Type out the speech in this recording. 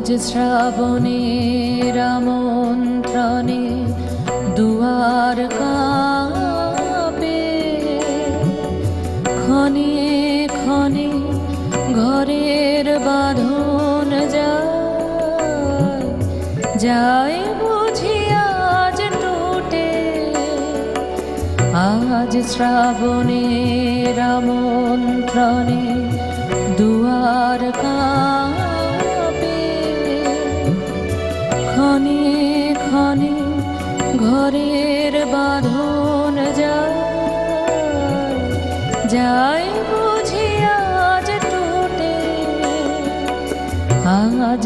আজ শ্রাবণের আমন্ত্রণে দুয়ার কাঁপে, ক্ষণে ক্ষণে ঘরের বাঁধন যায় যায় বুঝি আজ টুটে। আজ শ্রাবণের আমন্ত্রণে দুয়ার কাঁপে, ক্ষণে ক্ষণে ঘরের বাঁধন যায় যায় বুঝি আজ টুটে। আজ